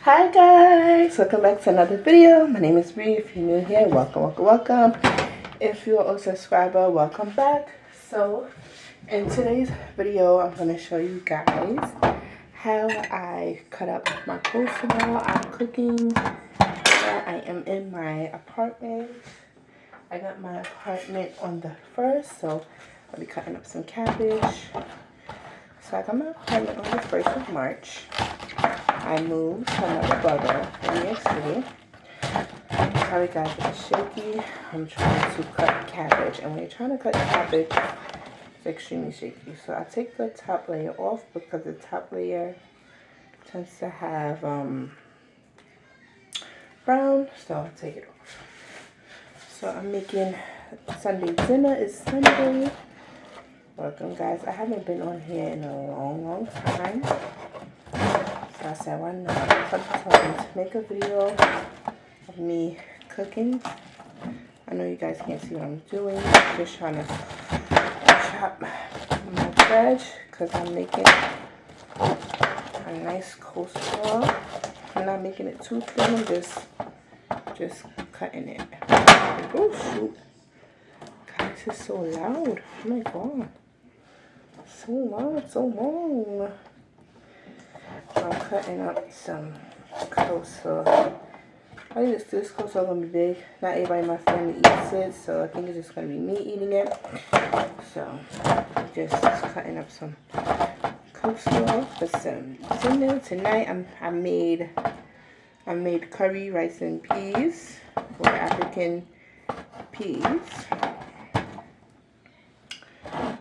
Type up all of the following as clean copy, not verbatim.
Hi guys, welcome back to another video. My name is Bree. If you're new here, welcome. If you're a subscriber, welcome back. So in today's video, I'm going to show you guys how I cut up my coleslaw. I'm cooking. I am in my apartment. I got my apartment on the 1st, so I'll be cutting up some cabbage. So I got my apartment on the 1st of March. I moved to another borough in New York City. Sorry guys, it's shaky. I'm trying to cut cabbage, and when you're trying to cut cabbage, it's extremely shaky. So I take the top layer off because the top layer tends to have brown, so I'll take it off. So I'm making Sunday dinner. It's Sunday. Welcome guys. I haven't been on here in a long time. So I said, why not? Sometimes make a video of me cooking. I know you guys can't see what I'm doing. Just trying to chop my veg because I'm making a nice coleslaw. I'm not making it too thin. I'm just cutting it. Oh shoot! God, this is so loud. Oh my god, so loud, so long. I'm cutting up some coleslaw. I think this coleslaw gonna be big. Not everybody in my family eats it, so I think it's just gonna be me eating it. So just cutting up some coleslaw for some dinner tonight. I made curry rice and peas, or African peas.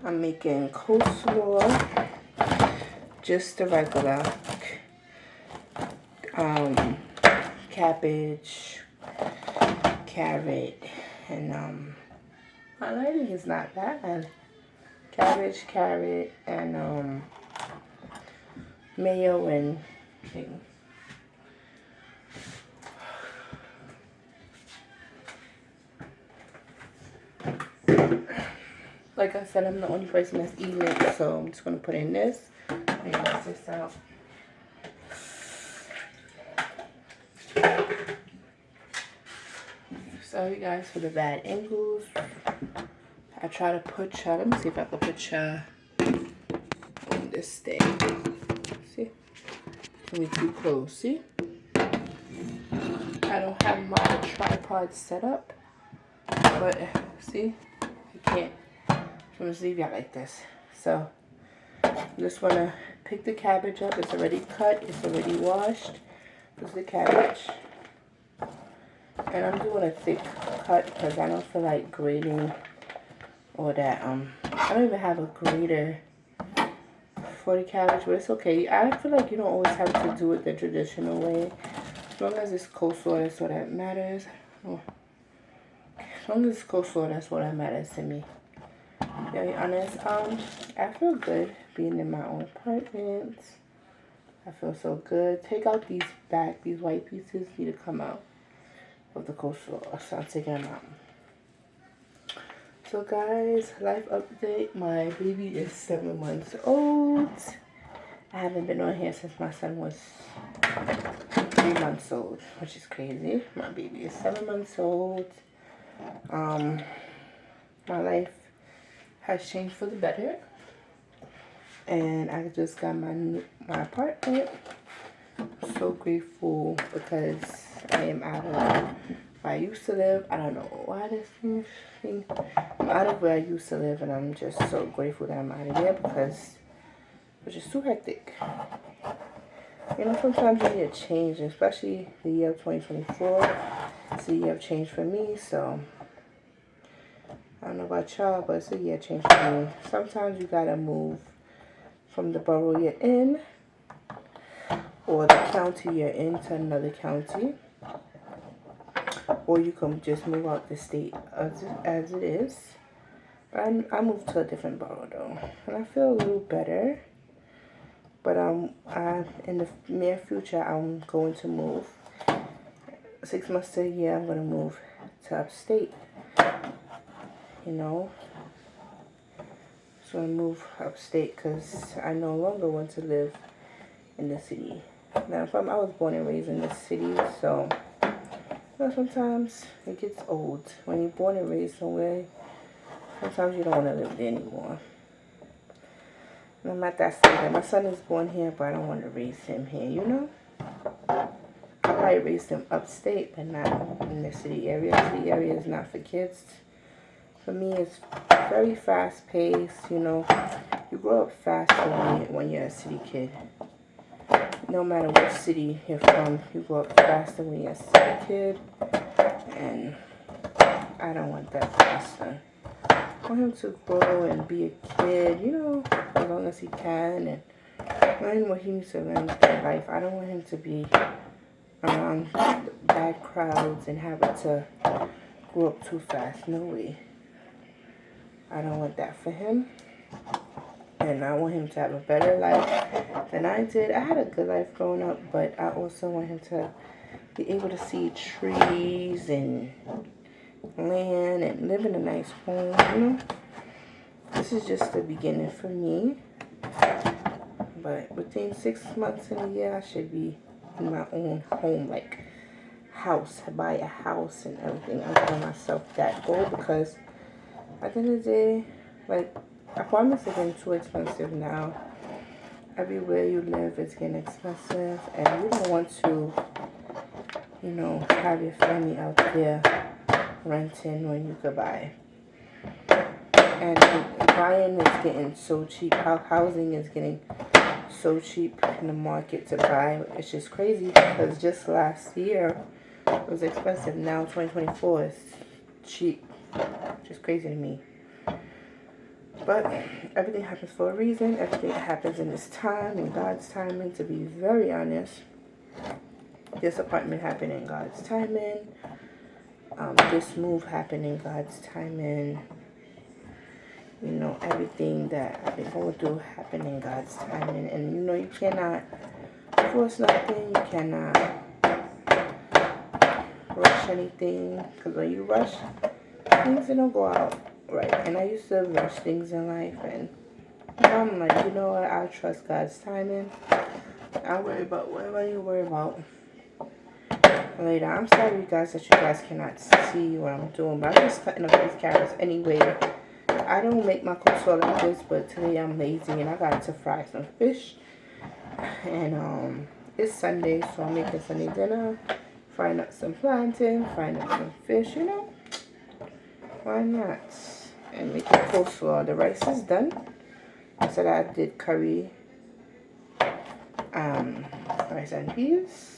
I'm making coleslaw, just the regular. Cabbage, carrot, and my lighting is not bad. Cabbage, carrot, and mayo and thing. Like I said, I'm the only person that's eating it, so I'm just gonna put in this and mix this out. Sorry guys for the bad angles. I try to put let me see if I can put on this thing. See? Can we too close? See? I don't have my tripod set up, but see? You can't. I'm just leave y'all like this. So just wanna pick the cabbage up. It's already cut, it's already washed. This is the cabbage. And I'm doing a thick cut because I don't feel like grating or that. I don't even have a grater for the cabbage, but it's okay. I feel like you don't always have to do it the traditional way. As long as it's coleslaw, that's what that matters. Oh. As long as it's coleslaw, that's what that matters to me. To be honest, I feel good being in my own apartment. I feel so good. Take out these white pieces need to come out of the coleslaw, so I'm taking them out. So guys, life update. My baby is 7 months old. I haven't been on here since my son was 3 months old, which is crazy. My baby is 7 months old. My life has changed for the better, and I just got my apartment. I'm so grateful because I am out of where I used to live. I don't know why this thing. I'm out of where I used to live, and I'm just so grateful that I'm out of there because it's just too hectic. You know, sometimes you need a change, especially the year of 2024. It's a year of change for me, so I don't know about y'all, but it's a year of change for me. Sometimes you gotta move from the borough you're in or the county you're in to another county, or you can just move out the state as it is. But I moved to a different borough though, and I feel a little better. But in the near future, I'm going to move. 6 months to a year, I'm gonna move to upstate. You know, so I move upstate because I no longer want to live in the city. Now, I was born and raised in the city, so sometimes it gets old. When you're born and raised somewhere, sometimes you don't want to live there anymore. And I'm at that stage that my son is born here, but I don't want to raise him here, you know? I probably raised him upstate, but not in the city area. The city area is not for kids. For me, it's very fast-paced, you know. You grow up fast when you're a city kid. No matter what city you're from, you grow up faster when you're a city kid. And I don't want that for my son. I want him to grow and be a kid, you know, as long as he can, and learn what he needs to learn in life. I don't want him to be around bad crowds and have it to grow up too fast. No way. I don't want that for him. And I want him to have a better life than I did. I had a good life growing up, but I also want him to be able to see trees and land and live in a nice home, you know. This is just the beginning for me. But within 6 months and a year, I should be in my own home, like house, buy a house and everything. I'm giving myself that goal because at the end of the day, like, apartments are getting too expensive now. Everywhere you live is getting expensive, and you don't want to, you know, have your family out there renting when you could buy. And buying is getting so cheap. Housing is getting so cheap in the market to buy. It's just crazy because just last year it was expensive. Now 2024 is cheap. Just crazy to me. But everything happens for a reason. Everything happens in His time, in God's timing. To be very honest, this apartment happened in God's timing. This move happened in God's timing. You know, everything that I've been going through happened in God's timing. And you know, you cannot force nothing. You cannot rush anything. Because when you rush, things don't go out right. And I used to rush things in life, and now I'm like, you know what, I'll trust God's timing. I'll worry about whatever you worry about later. I'm sorry, you guys, that you guys cannot see what I'm doing, but I'm just cutting up these carrots anyway. I don't make my coleslaw like this, but today I'm lazy and I got to fry some fish. And it's Sunday, so I'm making Sunday dinner, frying up some plantain, frying up some fish, you know. Why not? And make a coleslaw. The rice is done. I said I did curry, rice and peas.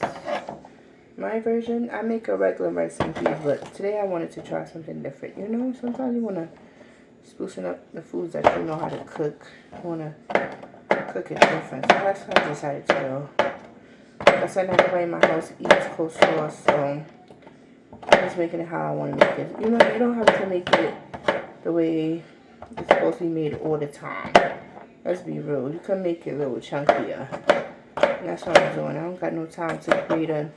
My version, I make a regular rice and peas, but today I wanted to try something different. You know, sometimes you want to sprucing up the foods that you know how to cook. You want to cook it different. So that's what I decided to do. Like I said, everybody in my house eats coleslaw, so I'm just making it how I want to make it. You know, you don't have to make it the way it's supposed to be made all the time. Let's be real. You can make it a little chunkier. And that's what I'm doing. I don't got no time to grate a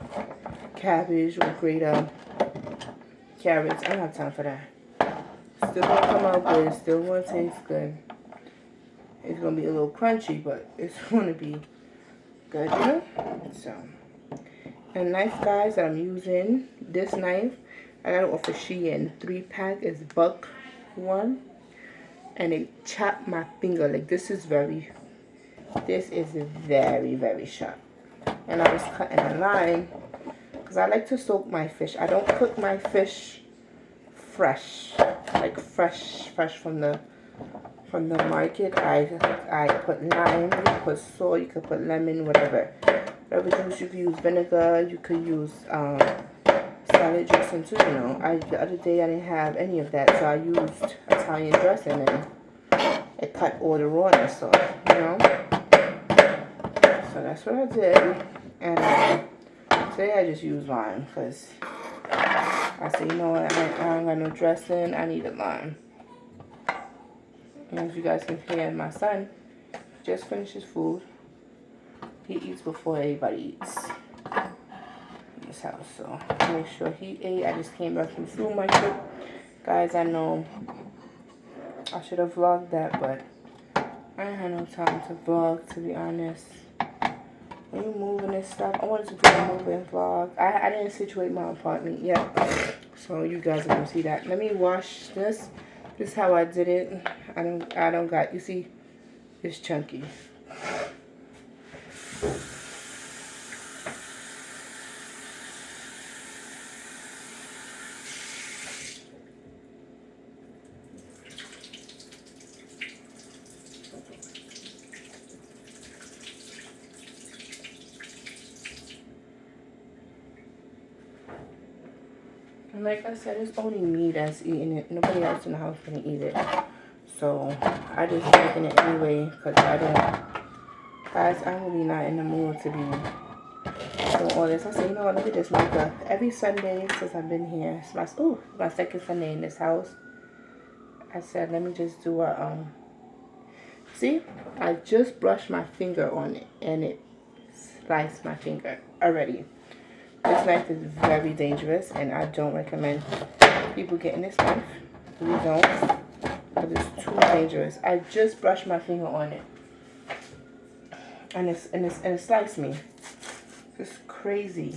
cabbage or grate a carrots. I don't have time for that. Still gonna come out good. Still gonna taste good. It's gonna be a little crunchy, but it's gonna be good, you know? So, and knife, guys, that I'm using, this knife, I got it off of Shein. 3-pack is buck one, and it chopped my finger. Like, this is very, very sharp. And I was cutting a line because I like to soak my fish. I don't cook my fish fresh, like fresh from the market. I put lime, you can put salt, you can put lemon, whatever juice. You could use vinegar, you could use salad dressing too, you know. The other day I didn't have any of that, so I used Italian dressing, and it cut all the rawness off, you know. So that's what I did. And today I just used lime because I said, you know what, I don't got no dressing, I need a lime. And as you guys can hear, my son just finished his food. He eats before everybody eats in this house, so make sure he ate. I just came back from food market. Guys, I know I should have vlogged that, but I didn't have no time to vlog, to be honest. Are you moving and stuff? I wanted to do a moving vlog. I didn't situate my apartment yet, so you guys are gonna see that. Let me wash this. This is how I did it. I don't got, you see, it's chunky. And like I said, it's only me that's eating it. Nobody else in the house can eat it. So I just making it anyway because I don't, guys, I'm really not in the mood to be doing all this. I said, you know what, let me just make every Sunday since I've been here. It's my second Sunday in this house. I said, let me just do a, see, I just brushed my finger on it and it sliced my finger already. This knife is very dangerous and I don't recommend people getting this knife. We don't, because it's too dangerous. I just brushed my finger on it and it sliced me. It's crazy.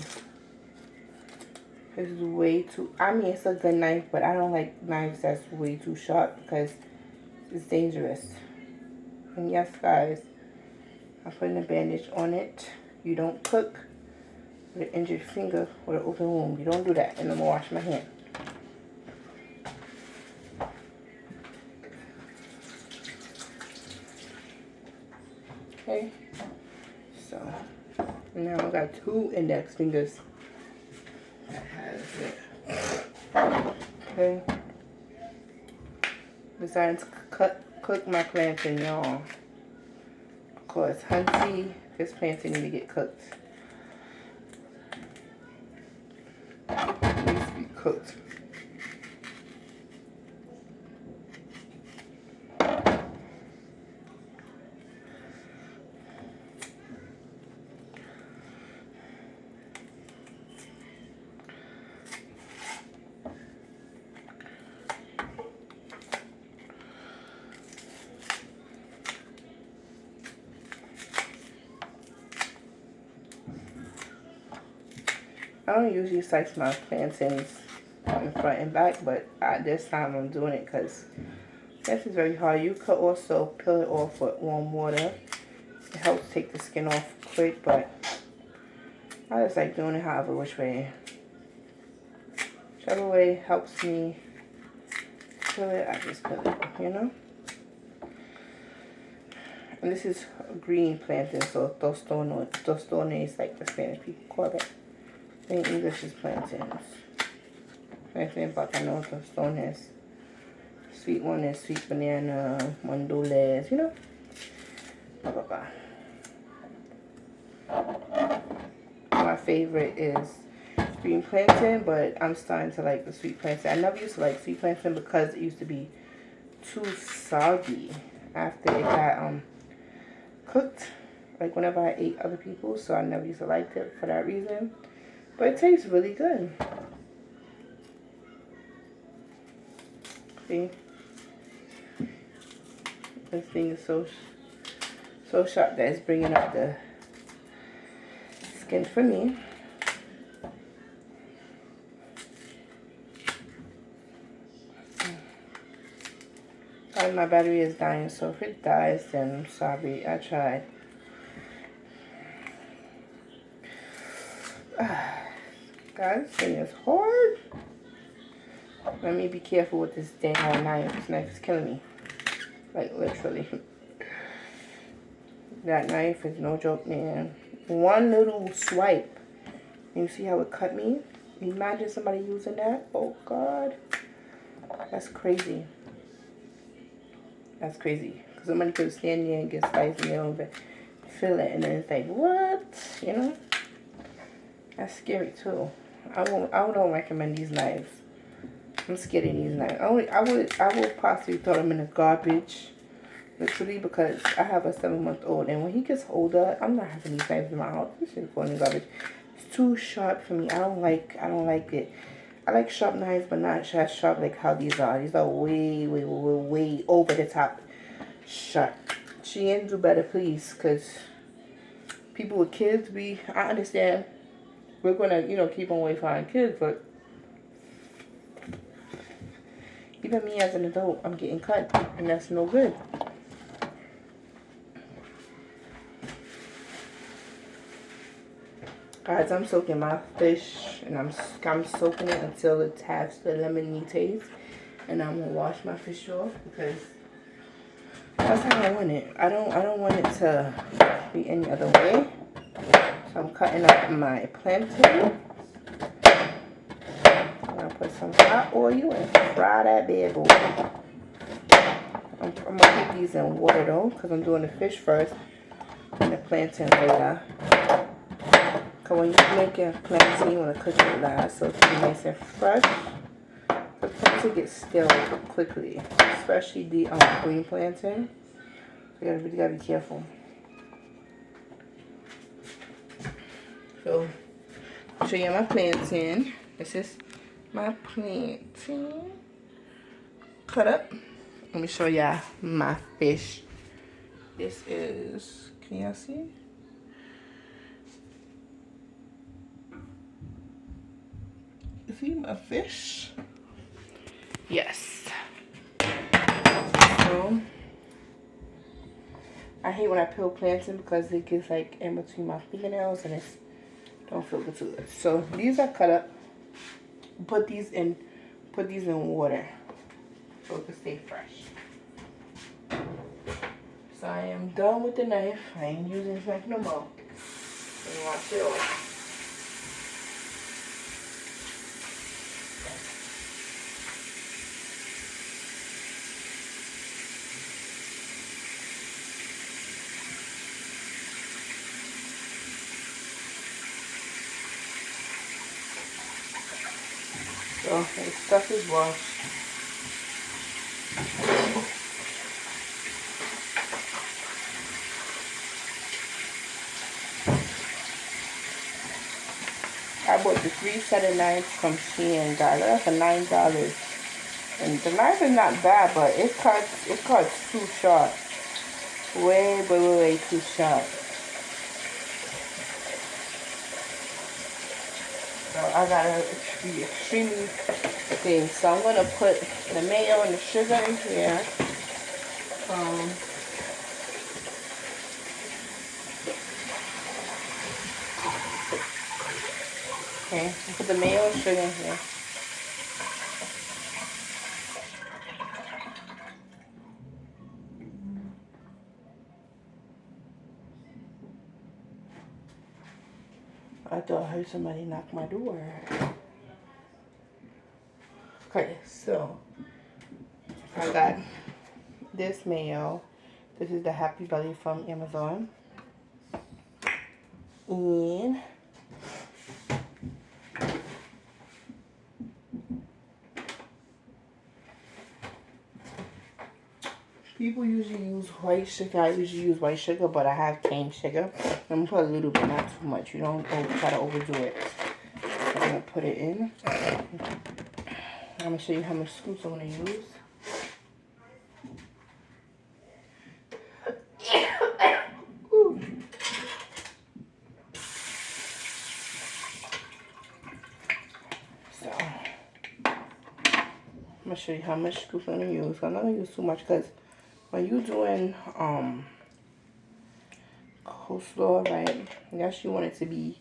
It's way too, I mean, it's a good knife, but I don't like knives that's way too sharp because it's dangerous. And yes, guys, I'm putting a bandage on it. You don't cook with an injured finger or an open wound. You don't do that. And I'm gonna wash my hand. Okay. So now I got 2 index fingers. Okay. Decided to cook my plantain, y'all. Of course, Hunty, this plantain need to get cooked. It needs to be cooked. I don't usually slice my plantains in front and back, but this time I'm doing it because this is very hard. You could also peel it off with warm water. It helps take the skin off quick, but I just like doing it however which way. Whichever way helps me peel it, I just peel it, you know? And this is green plantain, so tostones like the Spanish people call it. In English is plantains. Plantain bacano, tostones. Sweet one is sweet banana, mandoles, you know? Blah, blah, blah. My favorite is green plantain, but I'm starting to like the sweet plantain. I never used to like sweet plantain because it used to be too soggy after it got cooked. Like whenever I ate other people's, so I never used to like it for that reason. But it tastes really good. See? This thing is so sharp that it's bringing up the skin for me. And my battery is dying, so if it dies, then I'm sorry. I tried. Guys, this thing is hard. Let me be careful with this dang old knife. This knife is killing me. Like, literally. That knife is no joke, man. One little swipe. You see how it cut me? Imagine somebody using that. Oh, God. That's crazy. That's crazy. Because somebody could stand there and get sliced and they don't even feel it. And then it's like, what? You know? That's scary, too. I don't recommend these knives. I'm scared of these knives. I would possibly throw them in the garbage, literally, because I have a 7-month-old, and when he gets older, I'm not having these knives in my house. This shit's going in the garbage. It's too sharp for me. I don't like it. I like sharp knives, but not as sharp like how these are. These are way, way, way, way over the top sharp. Shein, do better, please, because people with kids, I understand we're gonna, keep on waiting for our kids, but even me as an adult, I'm getting cut, and that's no good. Guys, I'm soaking my fish, and I'm soaking it until it has the lemony taste, and I'm gonna wash my fish off because that's how I want it. I don't want it to be any other way. So I'm cutting up my plantain. I'm gonna put some hot oil and fry that bad boy. I'm gonna keep these in water though, because I'm doing the fish first and the plantain later. Because when you make a plantain, you want to cook it last so it's nice and fresh. The plantain gets stale quickly, especially the green plantain. So you really gotta be careful. So, I'll show you my plantain. This is my plantain cut up. Let me show y'all my fish. This is, can y'all see? You see my fish? Yes. So, I hate when I peel plantain because it gets like in between my fingernails and it don't feel good to it. So these are cut up. Put these in water so it can stay fresh. So I am done with the knife. I ain't using this knife no more. And wash it off. So the stuff is washed. I bought the 3-set knives from Shein, guys. That's for $9. And the knife is not bad, but it cuts too sharp. Way too sharp. So I gotta be extremely thin. So I'm gonna put the mayo and the sugar in here. Okay, put the mayo and sugar in here. I thought I heard somebody knock my door. Okay, so I got this mayo. This is the Happy Belly from Amazon. And people usually use white sugar. I usually use white sugar, but I have cane sugar. I'm gonna put a little bit, not too much. You don't try to overdo it. I'm gonna put it in. I'm gonna show you how much scoops I'm gonna use. So I'm gonna show you how much scoops I'm gonna use. I'm not gonna use too much because when you're doing coleslaw, right? Yes, you want it to be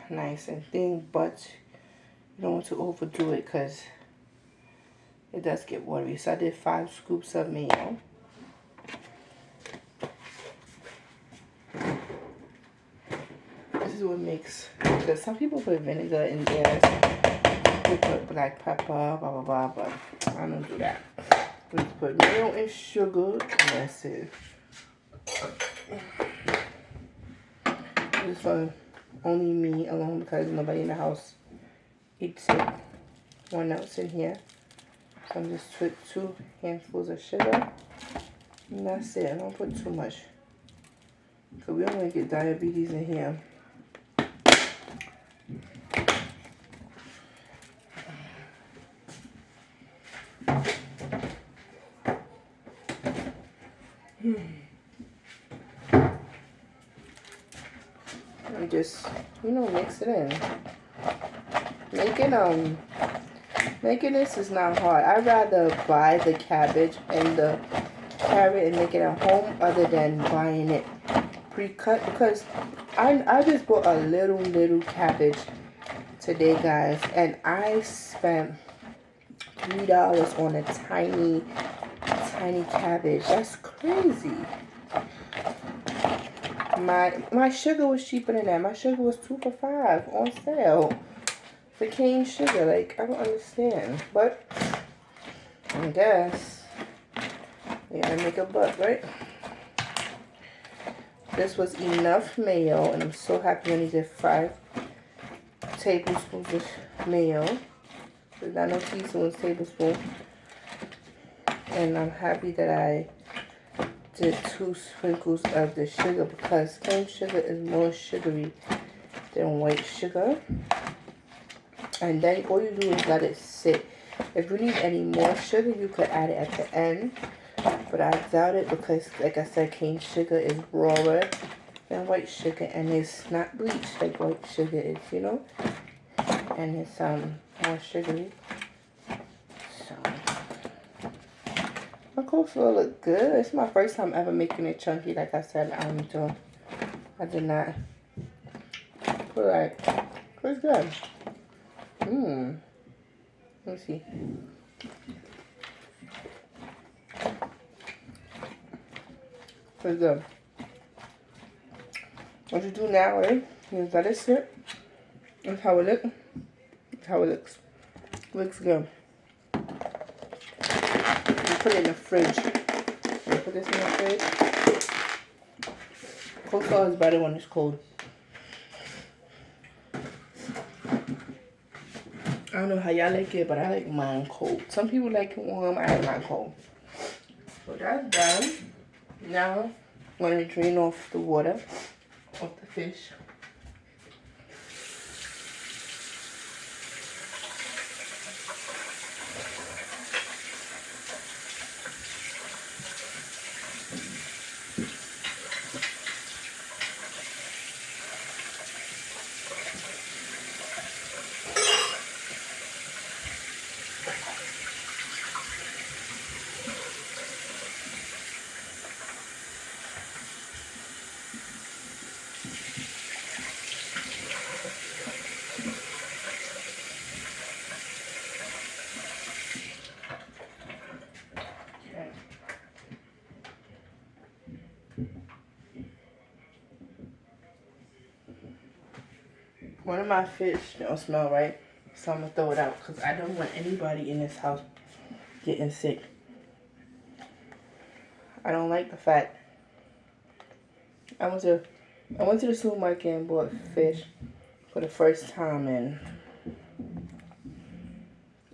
nice and thin, but you don't want to overdo it because it does get watery. So I did 5 scoops of mayo. This is what makes, because some people put vinegar in theirs. They put black pepper, blah blah blah, but I don't do that. Just put mayo and sugar, and that's it. This one only me alone because nobody in the house eats it. 1 ounce in here. So I'm just put 2 handfuls of sugar. And that's it. I don't put too much. Because we don't want to get diabetes in here. you just, you know, mix it in. Making this is not hard. I'd rather buy the cabbage and the carrot and make it at home other than buying it pre-cut, because I just bought a little cabbage today, guys, and I spent $3 on a tiny cabbage. That's crazy. My sugar was cheaper than that. My sugar was 2 for $5 on sale for cane sugar. Like, I don't understand, but I guess you gotta make a buck, right? This was enough mayo, and I'm so happy I only did 5 tablespoons of mayo. There's not no teaspoons, tablespoon. And I'm happy that I did 2 sprinkles of the sugar, because cane sugar is more sugary than white sugar. And then all you do is let it sit. If you need any more sugar, you could add it at the end. But I doubt it, because, like I said, cane sugar is rawer than white sugar, and it's not bleached like white sugar is, you know? And it's more sugary. So my coleslaw look good. It's my first time ever making it chunky. Like I said, I did not put like, it's good. Let me see. It's good. What you do now is you let it sit. That's how it looks. That's how it looks. Looks good. You put it in the fridge. You put this in the fridge. Coleslaw is better when it's cold. I don't know how y'all like it, but I like mine cold. Some people like it warm. I like mine cold. So that's done. Now I'm going to drain off the water of the fish. One of my fish don't smell right, so I'm going to throw it out, because I don't want anybody in this house getting sick. I don't like the fact. I went to the supermarket and bought fish for the first time, and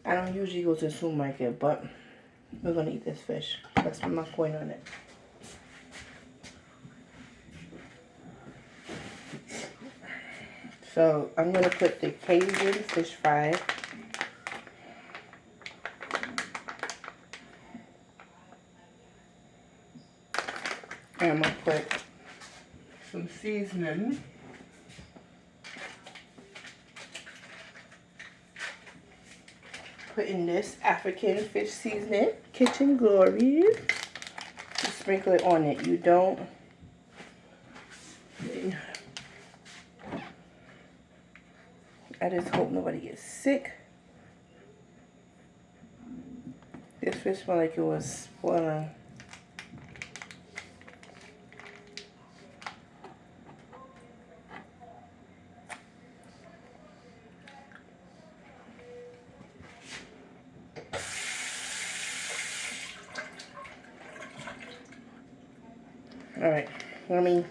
I don't usually go to the supermarket, but we're going to eat this fish. That's my point on it. So I'm going to put the Cajun fish fry. And I'm going to put some seasoning. Put in this African fish seasoning, Kitchen Glory. You sprinkle it on it. You don't. I just hope nobody gets sick. This fish smelled like it was spoiling. Alright, let me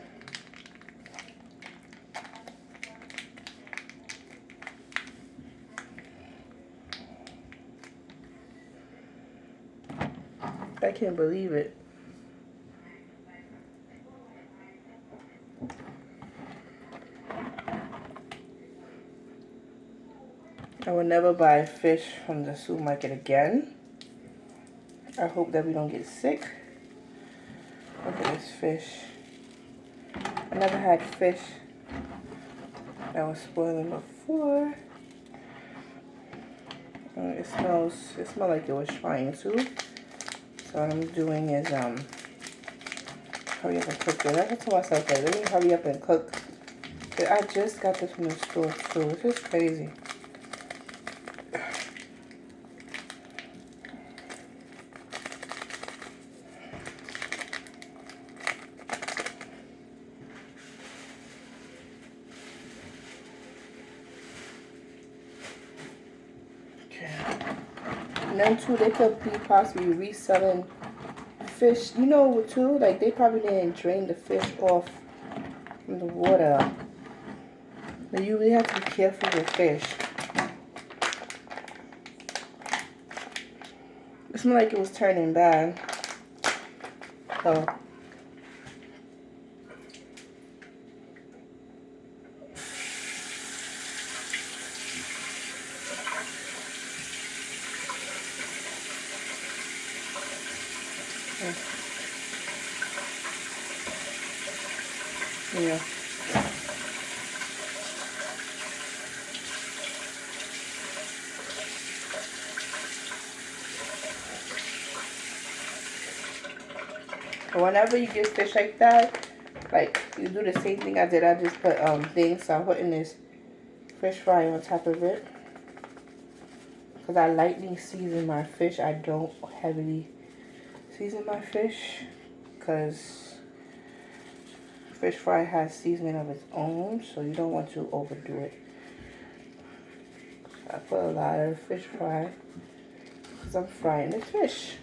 I can't believe it. I will never buy fish from the supermarket again. I hope that we don't get sick. Look at this fish. I never had fish that was spoiling before. It smells like it was trying to. So what I'm doing is hurry up and cook it. I told myself like, let me hurry up and cook. I just got this from the store too. It's just crazy. And then too, they could be possibly reselling fish. You know, too, like they probably didn't drain the fish off from the water. But you really have to be careful with fish. It smelled like it was turning bad. So yeah. But whenever you get fish like that, like you do the same thing I did. I just put things. So I'm putting this fish fry on top of it. Because I lightly season my fish. I don't heavily season my fish. Because fish fry has seasoning of its own. So you don't want to overdo it. So I put a lot of fish fry. Because I'm frying the fish.